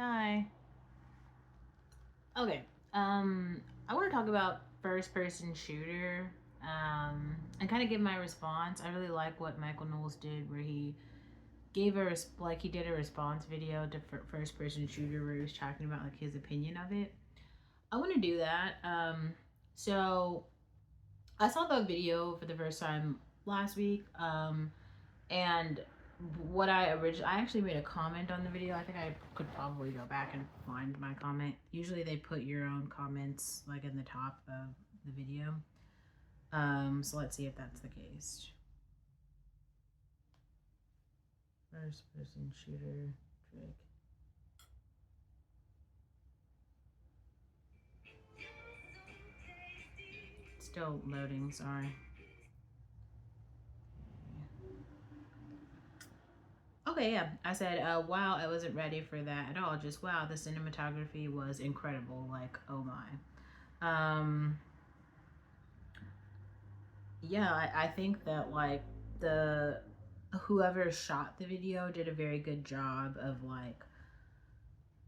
Hi. Okay. I want to talk about first person shooter. And kind of give my response. I really like what Michael Knowles did, where he gave he did a response video to first person shooter, where he was talking about like his opinion of it. I want to do that. So I saw the video for the first time last week. And I actually made a comment on the video. I think I could probably go back and find my comment. Usually they put your own comments like in the top of the video. So let's see if that's the case. First person shooter, Drake. Still loading, sorry. Okay, yeah. I said, wow, I wasn't ready for that at all. Just wow, the cinematography was incredible. Like, oh my. Yeah, I think that like the whoever shot the video did a very good job of like,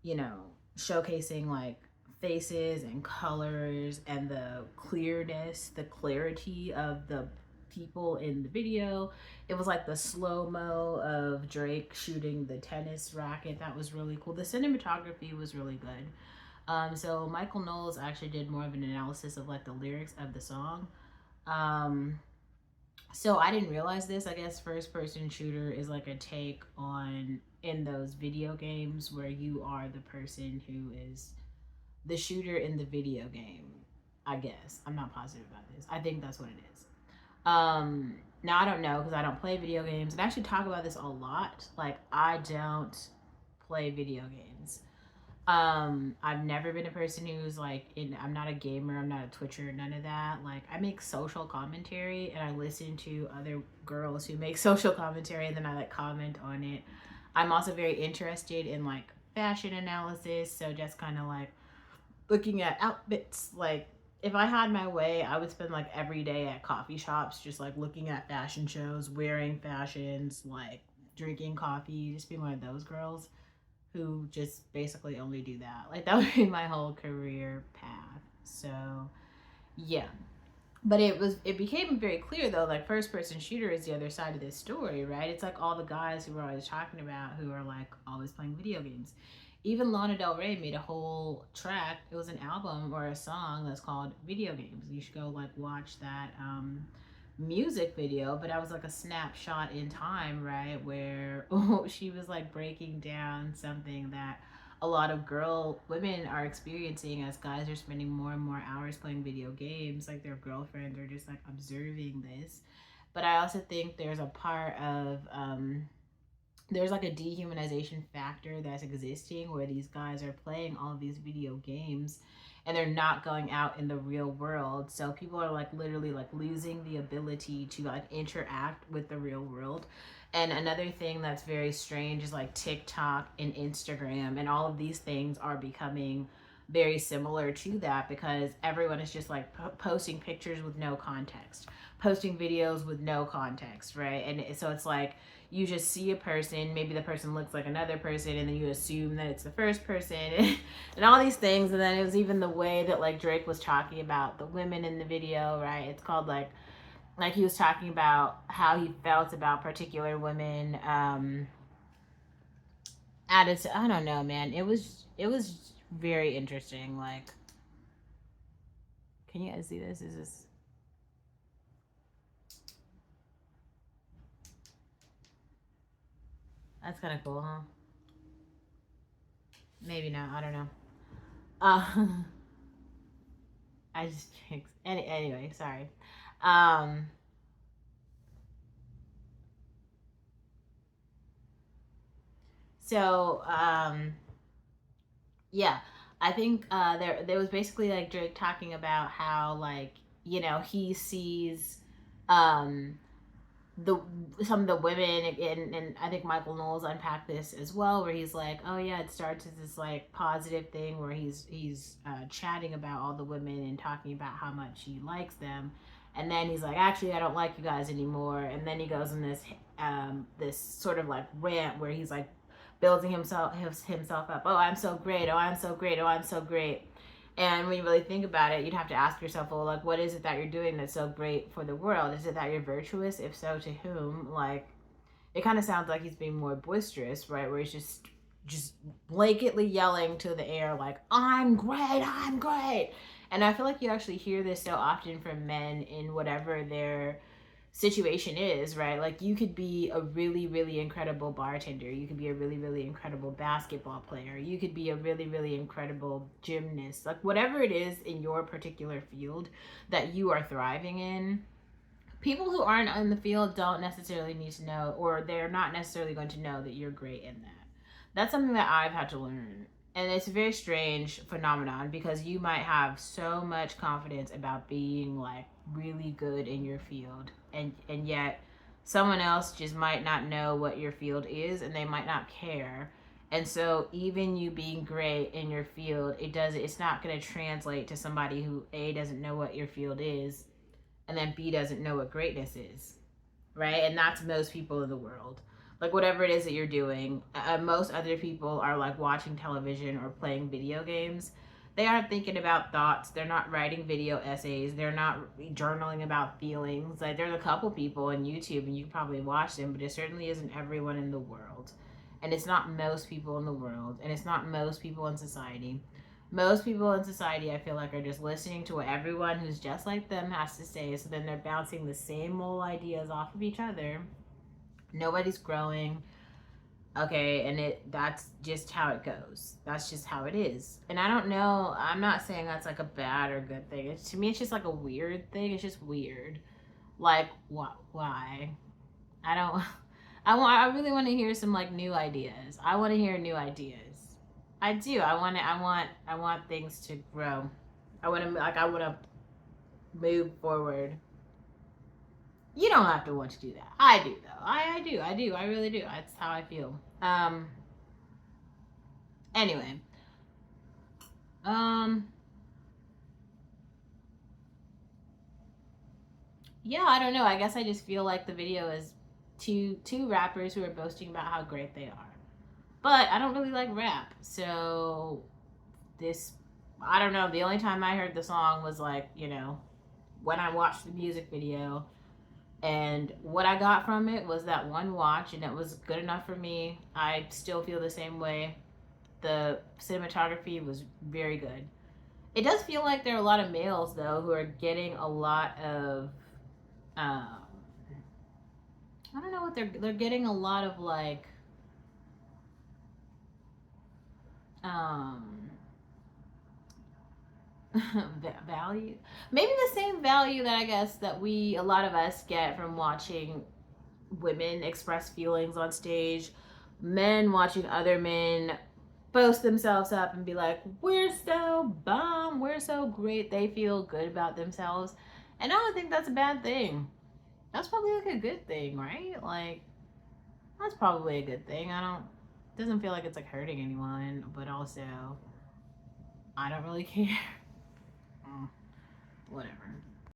you know, showcasing like faces and colors and the clearness, the clarity of the people in the video. It was like the slow mo of Drake shooting the tennis racket. That was really cool. The cinematography was really good. So Michael Knowles actually did more of an analysis of like the lyrics of the song. Um, so I didn't realize this. I guess first person shooter is like a take on in those video games where you are the person who is the shooter in the video game. I guess. I'm not positive about this. I think that's what it is. Now I don't know because I don't play video games. And I actually talk about this a lot. Like I don't play video games. I've never been a person who's like I'm not a gamer, I'm not a Twitcher, none of that. Like I make social commentary and I listen to other girls who make social commentary and then I like comment on it. I'm also very interested in like fashion analysis, so just kind of like looking at outfits. Like if I had my way, I would spend like every day at coffee shops just like looking at fashion shows, wearing fashions, like drinking coffee, just being one of those girls who just basically only do that. Like that would be my whole career path. So yeah. But it became very clear though, like first person shooter is the other side of this story, right? It's like all the guys who we're always talking about who are like always playing video games. Even Lana Del Rey made a whole track. It was an album or a song that's called Video Games. You should go like watch that music video, but I was like a snapshot in time, right? Where she was like breaking down something that a lot of women are experiencing as guys are spending more and more hours playing video games. Like their girlfriends are just like observing this. But I also think there's a part of, there's like a dehumanization factor that's existing where these guys are playing all of these video games and they're not going out in the real world. So people are like literally like losing the ability to like interact with the real world. And another thing that's very strange is like TikTok and Instagram and all of these things are becoming very similar to that because everyone is just like posting pictures with no context, posting videos with no context, right? And so it's like you just see a person, maybe the person looks like another person, and then you assume that it's the first person, and all these things. And then it was even the way that like Drake was talking about the women in the video, right? It's called like he was talking about how he felt about particular women. Added to, I don't know, man. It was very interesting. Like, can you guys see this? Is this? That's kind of cool, huh? Maybe not. I don't know. Uh, I just anyway. Sorry. Um, so yeah, I think there was basically like Drake talking about how like he sees um the some of the women and I think Michael Knowles unpacked this as well, where he's like, oh yeah, it starts as this like positive thing where he's chatting about all the women and talking about how much he likes them, and then he's like, actually I don't like you guys anymore, and then he goes in this this sort of like rant where he's like building himself up. Oh, I'm so great. Oh, I'm so great. Oh, I'm so great. And when you really think about it, you'd have to ask yourself, well, like, what is it that you're doing that's so great for the world? Is it that you're virtuous? If so, to whom? Like, it kind of sounds like he's being more boisterous, right? Where he's just blanketly yelling to the air, like, I'm great, I'm great. And I feel like you actually hear this so often from men in whatever their situation is, right? Like, you could be a really, really incredible bartender. You could be a really, really incredible basketball player. You could be a really, really incredible gymnast. Like, whatever it is in your particular field that you are thriving in, people who aren't in the field don't necessarily need to know, or they're not necessarily going to know that you're great in that. That's something that I've had to learn. And it's a very strange phenomenon because you might have so much confidence about being like really good in your field, and yet someone else just might not know what your field is and they might not care. And so even you being great in your field, it's not going to translate to somebody who A, doesn't know what your field is, and then B, doesn't know what greatness is, right? And that's most people in the world. Like, whatever it is that you're doing, most other people are like watching television or playing video games. They aren't thinking about thoughts. They're not writing video essays. They're not journaling about feelings. Like, there's a couple people on YouTube, and you can probably watch them, but it certainly isn't everyone in the world. And it's not most people in the world. And it's not most people in society. Most people in society, I feel like, are just listening to what everyone who's just like them has to say. So then they're bouncing the same old ideas off of each other. Nobody's growing. Okay, and that's just how it goes. That's just how it is. And I don't know, I'm not saying that's like a bad or good thing. To me, it's just like a weird thing. It's just weird. Like, why? I don't I really want to hear some like new ideas. I want to hear new ideas. I do. I want things to grow. I want to move forward. You don't have to want to do that. I do though. I do. I really do. That's how I feel. Anyway. Yeah, I don't know. I guess I just feel like the video is two rappers who are boasting about how great they are. But I don't really like rap. So this I don't know, the only time I heard the song was like, when I watched the music video. And what I got from it was that one watch, and it was good enough for me. I still feel the same way. The cinematography was very good. It does feel like there are a lot of males, though, who are getting a lot of. I don't know what they're getting a lot of like. Value, maybe the same value that I guess that a lot of us get from watching women express feelings on stage, men watching other men boast themselves up and be like, we're so bomb, we're so great, they feel good about themselves. And I don't think that's a bad thing. That's probably like a good thing, right? Like, that's probably a good thing. Doesn't feel like it's like hurting anyone, but also I don't really care. Whatever.